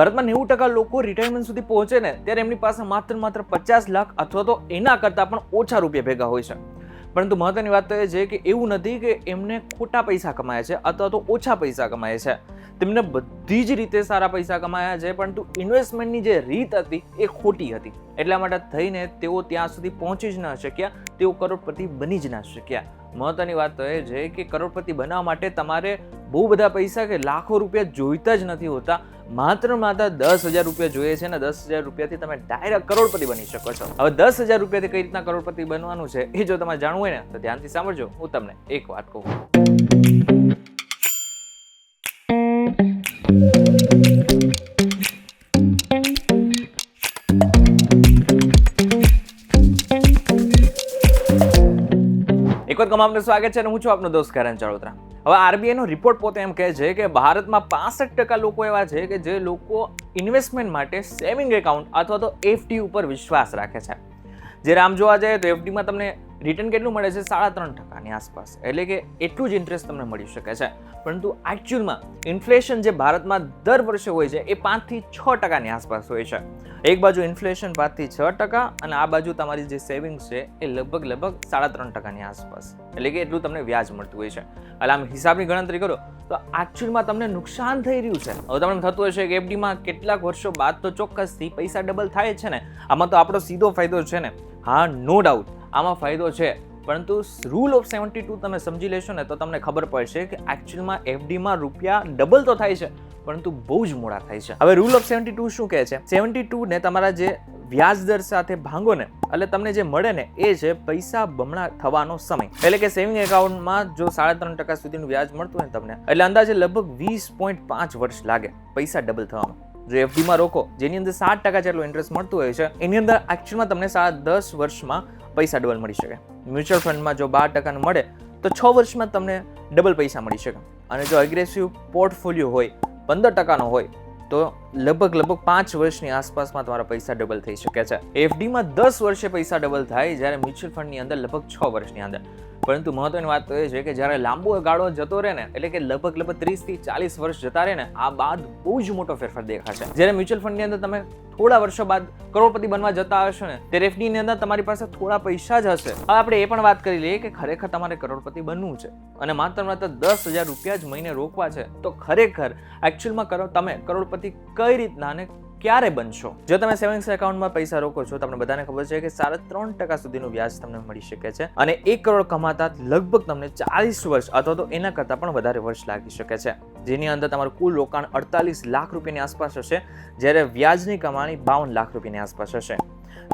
ભારતમાં 90% લોકો રિટાયરમેન્ટ સુધી પહોંચે ને ત્યારે એમની પાસે માત્ર 50 લાખ અથવા તો એના કરતાં પણ ઓછા રૂપિયા ભેગા હોય છે. પરંતુ મહત્વની વાત તો એ છે કે એવું નથી કે એમને ખોટા પૈસા કમાયા છે અથવા તો ઓછા પૈસા કમાયા છે. તેમને બધી જ રીતે સારા પૈસા કમાયા છે, પરંતુ ઇન્વેસ્ટમેન્ટની જે રીત હતી એ ખોટી હતી. એટલા માટે થઈને તેઓ ત્યાં સુધી પહોંચી જ ન શક્યા, તેઓ કરોડપતિ બની જ ન શક્યા. મહત્વની વાત તો એ છે કે કરોડપતિ બનવા માટે તમારે બહુ બધા પૈસા કે લાખો રૂપિયા જોઈતા જ નથી હોતા. માત્ર 10,000 રૂપિયા જોઈએ છે ને 10,000 રૂપિયાથી તમે ડાયરેક્ટ કરોડપતિ બની શકો છો. હવે 10,000 રૂપિયાથી કઈ રીતના કરોડપતિ બનવાનું છે એ જો તમારે જાણવું હોય ને તો ધ્યાનથી સાંભળજો. હું તમને એક વાત કહું. એક વખત કમાવાનું સ્વાગત છે અને હું છું આપનો દોસ્ત કરણ ચડોતરા. હવે આરબીઆઈ નો રિપોર્ટ પોતે એમ કહે છે કે ભારતમાં 65% લોકો એવા છે કે જે લોકો ઇન્વેસ્ટમેન્ટ માટે સેવિંગ એકાઉન્ટ અથવા તો એફડી ઉપર વિશ્વાસ રાખે છે. જ્યારે આમ જોવા જાય તો એફડીમાં તમને રિટર્ન કેટલું મળે છે? 3.5% આસપાસ. એટલે કે એટલું જ ઇન્ટરેસ્ટ તમને મળી શકે છે. પરંતુ એકચ્યુઅલમાં ઇન્ફ્લેશન જે ભારતમાં દર વર્ષે હોય છે એ 5 થી 6% આસપાસ હોય છે. એક બાજુ ઇન્ફ્લેશન 5 થી 6% અને આ બાજુ તમારી જે સેવિંગ્સ છે એ લગભગ 3.5% આસપાસ. એટલે કે એટલું તમને વ્યાજ મળતું હોય છે. એટલે આમ હિસાબની ગણતરી કરો તો એકચ્યુઅલમાં તમને નુકસાન થઈ રહ્યું છે. હવે તમને થતું હશે કે એફડીમાં કેટલાક વર્ષો બાદ તો ચોક્કસથી પૈસા ડબલ થાય છે ને, આમાં તો આપણો સીધો ફાયદો છે ને. હા, નો ડાઉટ આમાં ફાયદો છે, પરંતુ રૂલ ઓફ 72 તમે સમજી લેશો ને તો તમને ખબર પડશે કે એકચ્યુઅલમાં એફડીમાં રૂપિયા ડબલ તો થાય છે, પરંતુ બહુ જ મોડા થાય છે. હવે રૂલ ઓફ 72 શું કહે છે? 72 ને તમારા જે વ્યાજ દર સાથે ભાંગો ને એટલે તમને જે મળે ને એ છે પૈસા બમણા થવાનો સમય. એટલે કે સેવિંગ એકાઉન્ટમાં જો 3.5% સુધીનું વ્યાજ મળતું હોય તમને એટલે અંદાજે લગભગ 20.5 વર્ષ લાગે પૈસા ડબલ થવામાં. જો એફડીમાં રોકો જેની અંદર 7% જેટલો ઇન્ટરેસ્ટ મળતું હોય છે એની અંદર એકચ્યુઅલમાં તમને 10 વર્ષમાં પૈસા ડબલ મળી શકે. મ્યુચ્યુઅલ ફંડમાં જો 12% મળે તો 6 વર્ષમાં તમને ડબલ પૈસા મળી શકે. અને જો એગ્રેસિવ પોર્ટફોલિયો હોય 15% હોય તો લગભગ 5 વર્ષની આસપાસમાં તમારા પૈસા ડબલ થઈ શકે છે. એફડીમાં 10 વર્ષે પૈસા ડબલ થાય, જ્યારે મ્યુચ્યુઅલ ફંડની અંદર લગભગ 6 વર્ષની અંદર. પરંતુ મહત્વની વાત તો એ છે કે જ્યારે લાંબો ગાળો જતો રહે ને એટલે કે લગભગ 30 થી 40 વર્ષ જતા રહે ને આ બાદ બહુ જ મોટો ફેરફાર દેખાશે. જ્યારે મ્યુચ્યુઅલ ફંડની અંદર તમે થોડા વર્ષો બાદ કરોડપતિ બનવા જતા હશો ને ત્યારે એફડીની અંદર તમારી પાસે થોડા પૈસા જ હશે. હવે આપણે એ પણ વાત કરી લઈએ કે ખરેખર તમારે કરોડપતિ બનવું છે અને માત્ર 10,000 રૂપિયા જ મહિને રોકવા છે તો ખરેખર એકચ્યુઅલમાં તમે કરોડપતિ કઈ રીતના અને ક્યારે બનશો? જો તમે સેવિંગ્સ એકાઉન્ટમાં પૈસા રોકો છો તમને બધાને ખબર છે કે 3.5% સુધીનું વ્યાજ તમને મળી શકે છે અને 1 કરોડ કમાતા લગભગ તમને 40 વર્ષ અથવા તો એના કરતાં પણ વધારે વર્ષ લાગી શકે છે. જેની અંદર તમારું કુલ રોકાણ 48 લાખ રૂપિયાની આસપાસ હશે, જ્યારે વ્યાજની કમાણી 52 લાખ રૂપિયાની આસપાસ હશે.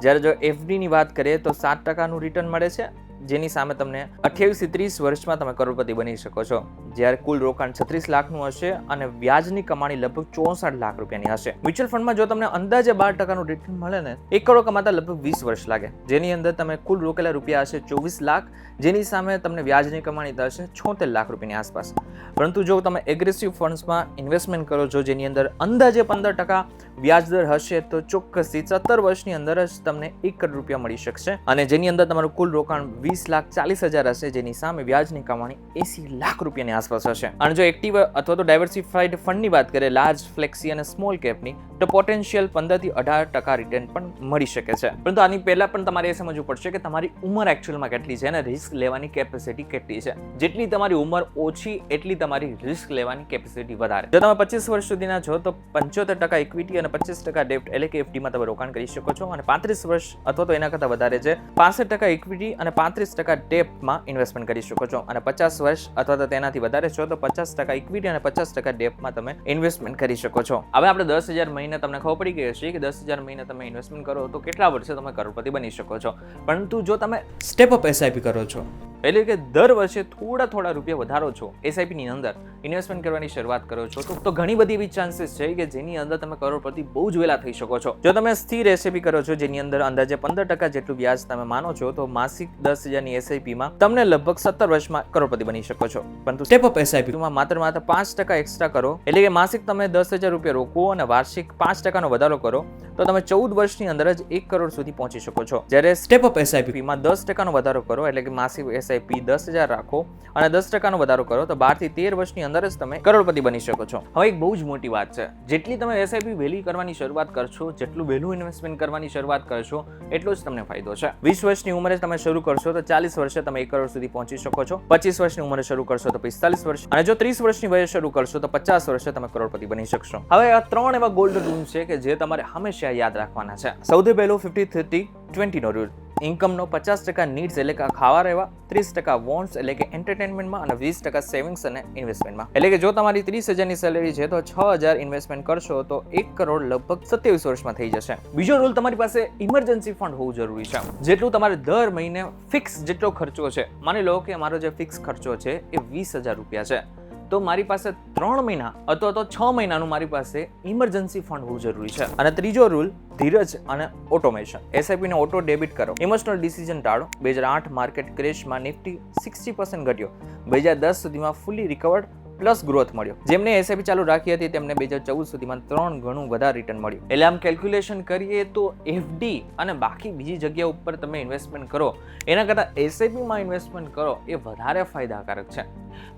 જ્યારે જો એફડીની વાત કરીએ તો 7%નું રિટર્ન મળે છે, જેની સામે તમને 28 થી 30 વર્ષમાં તમે કરોડપતિ બની શકો છો. જ્યારે કુલ રોકાણ 36 લાખનું હશે અને વ્યાજની કમાણી લગભગ 64 લાખ રૂપિયાની હશે. મ્યુચ્યુઅલ ફંડમાં જો તમને અંદાજે 12%નું રિટર્ન મળે ને 1 કરોડ કમાતા લગભગ 20 વર્ષ લાગે, જેની અંદર તમે કુલ રોકેલા રૂપિયા હશે 24 લાખ, જેની સામે તમને વ્યાજની કમાણી થશે 76 લાખ રૂપિયાની આસપાસ. પરંતુ જો તમે એગ્રેસિવ ફંડ્સમાં ઇન્વેસ્ટમેન્ટ કરો છો જેની અંદર અંદાજે 15% વ્યાજદર હશે તો ચોક્કસથી 17 વર્ષની અંદર જ તમને 1 કરોડ રૂપિયા મળી શકશે અને જેની અંદર તમારું કુલ રોકાણ 20,40,000 હશે, જેની સામે વ્યાજની કમાણી 80 લાખ રૂપિયાની આસપાસ હશે. અને જો એક્ટિવ અથવા તો ડાયવર્સિફાઈડ ફંડની વાત કરીએ લાર્જ, ફ્લેક્સી અને સ્મોલ કેપની તો પોટેન્શિયલ 15 થી 18% રિટર્ન પણ મળી શકે છે. પરંતુ આની પહેલા પણ તમારે એ સમજવું પડશે કે તમારી ઉંમર એકચ્યુઅલમાં કેટલી છે અને રિસ્ક લેવાની કેપેસિટી કેટલી છે. જેટલી તમારી ઉંમર ઓછી એટલી તમારી રિસ્ક લેવાની કેપેસિટી વધારે. જો તમે 25 વર્ષ સુધીના છો તો 75% ઇક્વિટી અને 25% ડેપ્ટ એટલે કે એફડીમાં તમે રોકાણ કરી શકો છો અને 35 વર્ષ અથવા તો એના કરતાં વધારે છે 65% ઇક્વિટી અને 35% ડેપ્ટમાં ઇન્વેસ્ટમેન્ટ કરી શકો છો અને 50 વર્ષ અથવા તો તેનાથી વધારે છો તો 50% ઇક્વિટી અને 50% ડેપ્ટમાં તમે ઇન્વેસ્ટમેન્ટ કરી શકો છો. હવે આપણે 10,000 મહિને તમને ખબર પડી ગઈ હશે કે 10,000 મહિને તમે ઇન્વેસ્ટમેન્ટ કરો તો કેટલા વર્ષે તમે કરોડપતિ બની શકો છો. પરંતુ જો તમે સ્ટેપ અપ એસઆઈપી કરો છો એટલે કે દર વર્ષે થોડા રૂપિયા વધારો છો એસઆઈપી ની અંદર ઇન્વેસ્ટમેન્ટ કરવાની શરૂઆત કરો છો તો ઘણી બધી એવી ચાન્સીસ છે કે જેની અંદર તમે કરોડપતિ બહુ જ વહેલા થઈ શકો છો. જો તમે સ્થિર એસઆઈપી કરો છો જેની અંદર અંદાજે 15% જેટલું વ્યાજ તમે માનો છો તો માસિક 10,000 ની એસઆઈપીમાં તમને લગભગ 17 વર્ષમાં કરોડપતિ બની શકો છો. પરંતુ સ્ટેપ અપ એસઆઈપીમાં માત્ર 5% એક્સ્ટ્રા કરો એટલે કે માસિક તમે 10,000 રૂપિયા રોકો અને વાર્ષિક 5% નો વધારો કરો તો તમે 14 વર્ષની અંદર જ 1 કરોડ સુધી પહોંચી શકો છો. જ્યારે સ્ટેપ અપ એસઆઈપીમાં 10% નો વધારો કરો એટલે કે માસિક એસઆઈપી 10,000 રાખો અને 10% વધારો કરો તો 12 થી 13 વર્ષની અંદર જ તમે કરોડપતિ બની શકો છો. હવે એક બહુ જ મોટી વાત છે, જેટલી તમે એસઆઈપી વહેલી કરવાની શરૂઆત કરશો, જેટલું વહેલું ઇન્વેસ્ટમેન્ટ કરવાની શરૂઆત કરશો, એટલો જ તમને ફાયદો છે. 20 વર્ષની ઉંમરે તમે શરૂ કરશો તો 40 વર્ષે તમે 1 કરોડ સુધી પહોંચી શકો છો. 25 વર્ષની ઉંમરે શરૂ કરશો તો 45 વર્ષ, અને જો 30 વર્ષની વયે શરૂ કરશો તો 50 વર્ષે તમે કરોડપતિ બની શકશો. હવે આ 3 એવા ગોલ્ડન રૂલ છે કે જે તમારે હંમેશા યાદ રાખવાના છે. સૌથી પહેલો 50-30-20 નો રૂલ. ઇન્કમનો 50% નીડ્સ એટલે કે ખાવા રહેવા, 30% વોન્ટ્સ એટલે કે એન્ટરટેનમેન્ટમાં અને 20% સેવિંગ્સ અને ઇન્વેસ્ટમેન્ટમાં. એટલે કે જો તમારી 30,000ની સેલેરી છે તો 6,000 ઇન્વેસ્ટમેન્ટ કરશો તો 1 કરોડ લગભગ 27 વર્ષમાં થઈ જશે. બીજો રૂલ, તમારી પાસે ઇમરજન્સી ફંડ હોવું જરૂરી છે. જેટલું તમારે દર મહિને ફિક્સ જેટલો ખર્ચો છે, માની લો કે મારો જે ફિક્સ ખર્ચો છે એ 20,000 રૂપિયા છે, તો મારી પાસે 3 મહિના અથવા તો 6 મહિનાનું મારી પાસે ઇમરજન્સી ફંડ હોવું જરૂરી છે. અને ત્રીજો રૂલ, ધીરજ અને ઓટોમેશન. એસઆઈપી ને ઓટો ડેબિટ કરો. ઇમોશનલ ડિસિઝન ટાળો. 2008 માર્કેટ ક્રેશમાં નિફ્ટી 60% ઘટ્યો. 2010 સુધીમાં ફૂલી રિકવર્ડ પ્લસ ગ્રોથ મળ્યો. જેમને એસઆઈપી ચાલુ રાખી હતી તેમને 2014 સુધીમાં 3 ગણું વધારે રિટર્ન મળ્યું. એટલે આમ કેલ્ક્યુલેશન કરીએ તો એફડી અને બાકી બીજી જગ્યા ઉપર તમે ઇન્વેસ્ટમેન્ટ કરો એના કરતાં એસઆઈપીમાં ઇન્વેસ્ટમેન્ટ કરો એ વધારે ફાયદાકારક છે.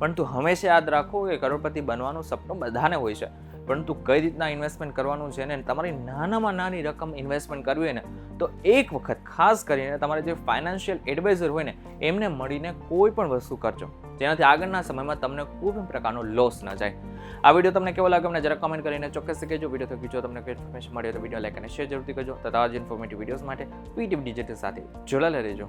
પરંતુ હંમેશા યાદ રાખો કે કરોડપતિ બનવાનું સપનું બધાને હોય છે, પરંતુ કઈ રીતના ઇન્વેસ્ટમેન્ટ કરવાનું છે ને તમારી નાનામાં નાની રકમ ઇન્વેસ્ટમેન્ટ કરવી હોય ને તો એક વખત ખાસ કરીને તમારે જે ફાઇનાન્શિયલ એડવાઇઝર હોય ને એમને મળીને કોઈ પણ વસ્તુ કરજો, જેનાથી આગળના સમયમાં તમને કોઈ પણ પ્રકારનો લોસ ન જાય. આ વિડીયો તમને કેવો લાગ્યો અમને જરા કમેન્ટ કરીને ચોક્કસ કહેજો. વિડીયો થકી જો તમને કોઈ ઇન્ફોર્મેશન મળે તો વિડીયો લાઈક અને શેર જરૂરથી કરજો તથા જ ઇન્ફોર્મેટિવ વિડીયોઝ માટે પીટીવી ડિજિટલ સાથે જોડાયેલા રહેજો.